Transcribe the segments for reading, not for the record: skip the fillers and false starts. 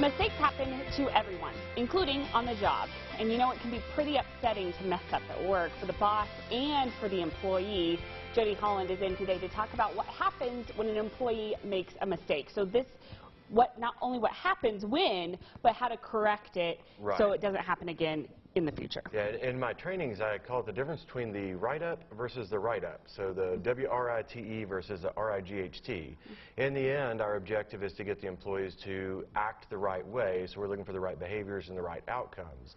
Mistakes happen to everyone, including on the job. And you know, it can be pretty upsetting to mess up at work for the boss and for the employee. Jody Holland is in today to talk about what happens when an employee makes a mistake. So not only what happens when, but how to correct it so it doesn't happen again in the future. Yeah, in my trainings, I call it the difference between the write-up versus the write-up. So the W-R-I-T-E versus the R-I-G-H-T. In the end, our objective is to get the employees to act the right way, so we're looking for the right behaviors and the right outcomes.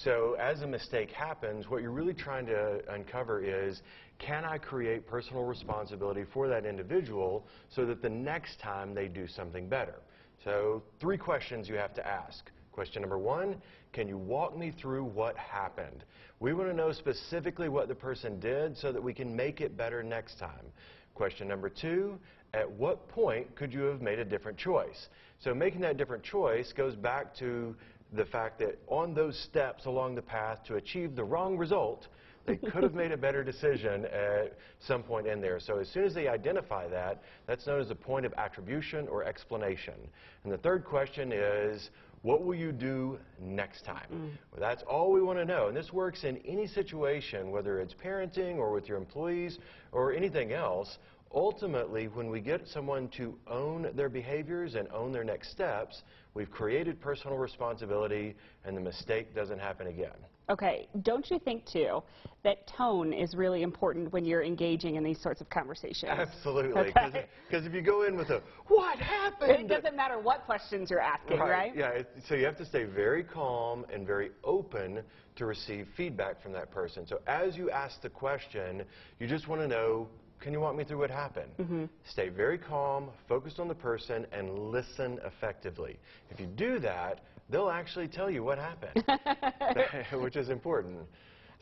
So as a mistake happens, what you're really trying to uncover is, can I create personal responsibility for that individual so that the next time they do something better? So 3 questions you have to ask. Question number 1, can you walk me through what happened? We want to know specifically what the person did so that we can make it better next time. Question number 2, at what point could you have made a different choice? So making that different choice goes back to the fact that on those steps along the path to achieve the wrong result, they could have made a better decision at some point in there. So as soon as they identify that, that's known as a point of attribution or explanation. And the 3rd question is, what will you do next time? Well, that's all we want to know. And this works in any situation, whether it's parenting or with your employees or anything else. Ultimately, when we get someone to own their behaviors and own their next steps, we've created personal responsibility and the mistake doesn't happen again. Okay, don't you think, too, that tone is really important when you're engaging in these sorts of conversations? Absolutely, because if you go in with a, what happened? It doesn't matter what questions you're asking, right? Yeah, so you have to stay very calm and very open to receive feedback from that person. So as you ask the question, you just want to know, can you walk me through what happened? Stay very calm, focused on the person, and listen effectively. If you do that, they'll actually tell you what happened, which is important.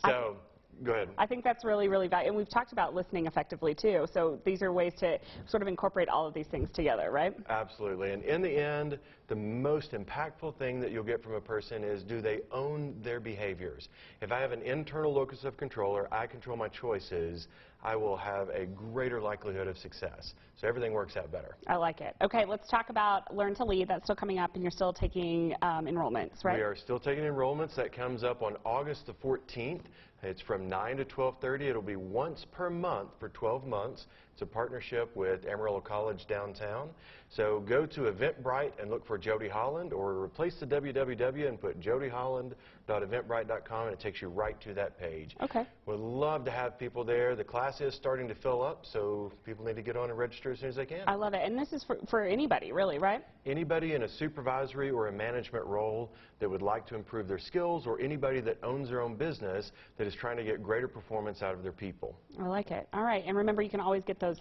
So, go ahead. I think that's really, really valuable. And we've talked about listening effectively, too. So these are ways to sort of incorporate all of these things together, right? Absolutely. And in the end, the most impactful thing that you'll get from a person is, do they own their behaviors? If I have an internal locus of control, or I control my choices, I will have a greater likelihood of success. So everything works out better. I like it. Okay, let's talk about Learn to Lead. That's still coming up, and you're still taking enrollments, right? We are still taking enrollments. That comes up on August the 14th. It's from 9 to 12:30. It'll be once per month for 12 months. It's a partnership with Amarillo College downtown. So go to Eventbrite and look for Jody Holland, or replace the www and put jodyholland.eventbrite.com, and it takes you right to that page. Okay. We'd love to have people there. The class is starting to fill up, so people need to get on and register as soon as they can. I love it. And this is for anybody, really, right? Anybody in a supervisory or a management role that would like to improve their skills, or anybody that owns their own business that is trying to get greater performance out of their people. I like it. All right. And remember, you can always get those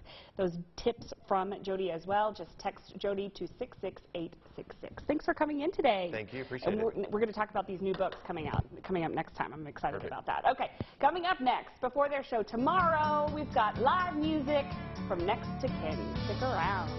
tips from Jody as well. Just text Jody to 66866. Thanks for coming in today. Thank you. Appreciate it. We're going to talk about these new books coming up next time. I'm excited about that. Okay. Coming up next, before their show tomorrow, we've got live music from Next to Kin. Stick around.